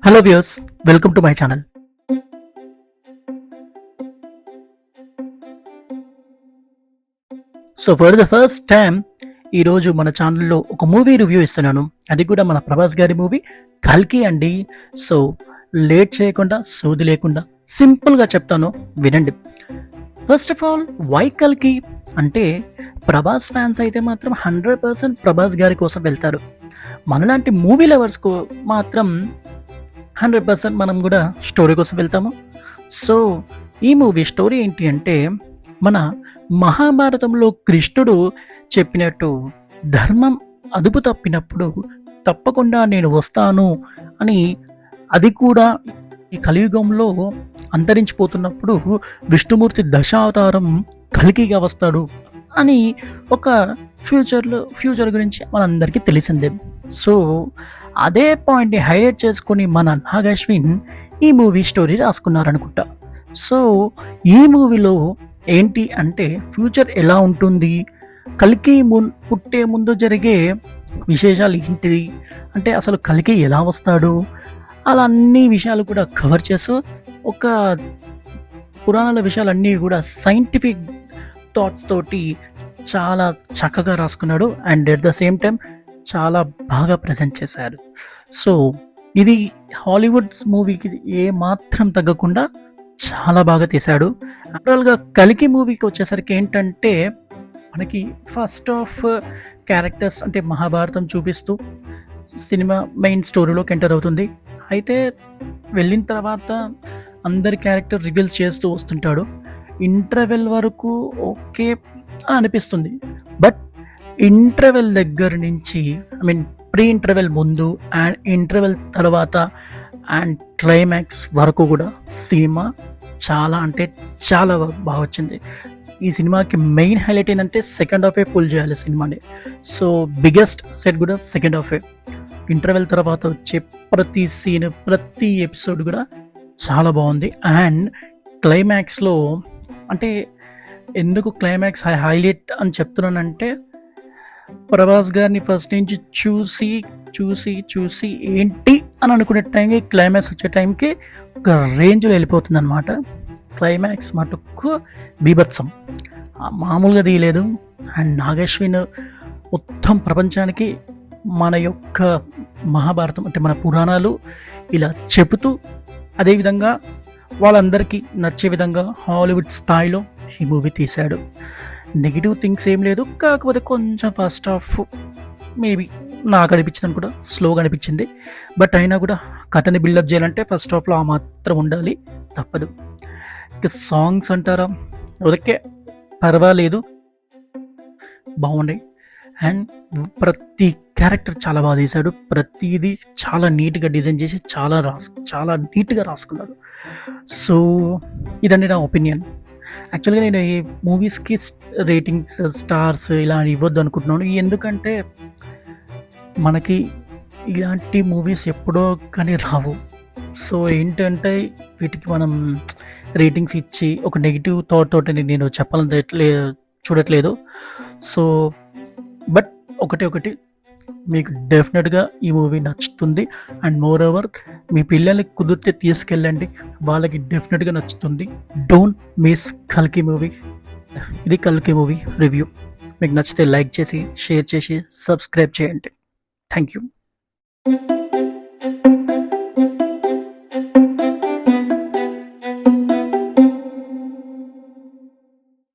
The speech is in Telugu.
Hello viewers, welcome to my channel. So for the first time ఈరోజు మన ఛానల్లో ఒక మూవీ రివ్యూ ఇస్తున్నాను. అది కూడా మన ప్రభాస్ గారి మూవీ కల్కి అండి. సో లేట్ చేయకుండా, సోది లేకుండా సింపుల్గా చెప్తాను, వినండి. ఫస్ట్ ఆఫ్ ఆల్, వై కల్కి అంటే ప్రభాస్ ఫ్యాన్స్ అయితే మాత్రం 100% ప్రభాస్ గారి కోసం వెళ్తారు. మనలాంటి మూవీ లవర్స్కు మాత్రం 100% మనం కూడా స్టోరీ కోసం వెళ్తాము. సో ఈ మూవీ స్టోరీ ఏంటి అంటే, మన మహాభారతంలో కృష్ణుడు చెప్పినట్టు ధర్మం అదుపు తప్పినప్పుడు తప్పకుండా నేను వస్తాను అని, అది కూడా ఈ కలియుగంలో అంతరించిపోతున్నప్పుడు విష్ణుమూర్తి దశావతారం కల్కిగా వస్తాడు అని ఒక ఫ్యూచర్ గురించి మనందరికీ తెలిసిందే. సో అదే పాయింట్ని హైలైట్ చేసుకొని మన నాగశ్విన్ ఈ మూవీ స్టోరీ రాసుకున్నారనుకుంటా. సో ఈ మూవీలో ఏంటి అంటే, ఫ్యూచర్ ఎలా ఉంటుంది, కల్కి పుట్టే ముందు జరిగే విశేషాలు ఏంటిది, అంటే అసలు కల్కి ఎలా వస్తాడు, అలా అన్ని విషయాలు కూడా కవర్ చేస్తూ ఒక పురాణాల విషయాలన్నీ కూడా సైంటిఫిక్ థాట్స్ తోటి చాలా చక్కగా రాసుకున్నాడు. And at the same time చాలా బాగా ప్రజెంట్ చేశారు. సో ఇది హాలీవుడ్స్ మూవీకి ఏ మాత్రం తగ్గకుండా చాలా బాగా తీశాడు. ఓవరాల్గా కల్కి మూవీకి వచ్చేసరికి ఏంటంటే, మనకి ఫస్ట్ ఆఫ్ క్యారెక్టర్స్ అంటే మహాభారతం చూపిస్తూ సినిమా మెయిన్ స్టోరీలోకి ఎంటర్ అవుతుంది. అయితే వెళ్ళిన తర్వాత అందరి క్యారెక్టర్ రివీల్స్ చేస్తూ వస్తుంటాడు. ఇంటర్వెల్ వరకు ఓకే అనిపిస్తుంది. బట్ ఇంటర్వెల్ దగ్గర నుంచి, ప్రీ ఇంటర్వెల్ ముందు అండ్ ఇంటర్వెల్ తర్వాత అండ్ క్లైమాక్స్ వరకు కూడా సినిమా చాలా అంటే చాలా బాగా వచ్చింది. ఈ సినిమాకి మెయిన్ హైలైట్ ఏంటంటే, సెకండ్ హాఫే పుల్ చేయాలి సినిమాని. సో బిగ్గెస్ట్ సెట్ కూడా సెకండ్ హాఫే. ఇంటర్వెల్ తర్వాత వచ్చే ప్రతి సీన్, ప్రతి ఎపిసోడ్ కూడా చాలా బాగుంది. అండ్ క్లైమాక్స్లో, అంటే ఎందుకు క్లైమాక్స్ హైలైట్ అని చెప్తున్నానంటే, ప్రభాస్ గారిని ఫస్ట్ నుంచి చూసి చూసి చూసి ఏంటి అని అనుకునే టైంకి క్లైమాక్స్ వచ్చే టైంకి ఒక రేంజ్లో వెళ్ళిపోతుంది అనమాట. క్లైమాక్స్ మటుకు బీభత్సం, మామూలుగా తీయలేదు. అండ్ నాగశ్విన్ మొత్తం ప్రపంచానికి మన యొక్క మహాభారతం అంటే మన పురాణాలు ఇలా చెబుతూ, అదేవిధంగా వాళ్ళందరికీ నచ్చే విధంగా హాలీవుడ్ స్థాయిలో ఈ మూవీ తీశాడు. నెగిటివ్ థింగ్స్ ఏం లేదు. కాకపోతే కొంచెం ఫస్ట్ హాఫ్ మేబీ నాకు అనిపించింది కూడా స్లోగా అనిపించింది. బట్ అయినా కూడా కథని బిల్డప్ చేయాలంటే ఫస్ట్ హాఫ్లో ఆ మాత్రం ఉండాలి, తప్పదు. ఇక సాంగ్స్ అంటారా, ఓకే పర్వాలేదు, బాగున్నాయి. అండ్ ప్రతి క్యారెక్టర్ చాలా బాగా తీశాడు. ప్రతిదీ చాలా నీట్గా డిజైన్ చేసి చాలా నీట్గా రాసుకున్నాడు. సో ఇదండి నా ఒపీనియన్. యాక్చువల్గా నేను ఈ మూవీస్కి రేటింగ్స్, స్టార్స్ ఇలా ఇవ్వద్దు అనుకుంటున్నాను. ఎందుకంటే మనకి ఇలాంటి మూవీస్ ఎప్పుడో కానీ రావు. సో ఏంటంటే వీటికి మనం రేటింగ్స్ ఇచ్చి ఒక నెగిటివ్ థాట్ తోటి నేను చెప్పాలని చూడట్లేదు. సో బట్ ఒకటి మీకు డెఫినెట్గా ఈ మూవీ నచ్చుతుంది. అండ్ మోర్ ఓవర్ మీ పిల్లలకి కుదిరితే తీసుకెళ్ళండి, వాళ్ళకి డెఫినెట్గా నచ్చుతుంది. డోంట్ మిస్ కల్కి మూవీ. ఇది కల్కి మూవీ రివ్యూ. మీకు నచ్చితే లైక్ చేసి, షేర్ చేసి, సబ్స్క్రైబ్ చేయండి. Thank you.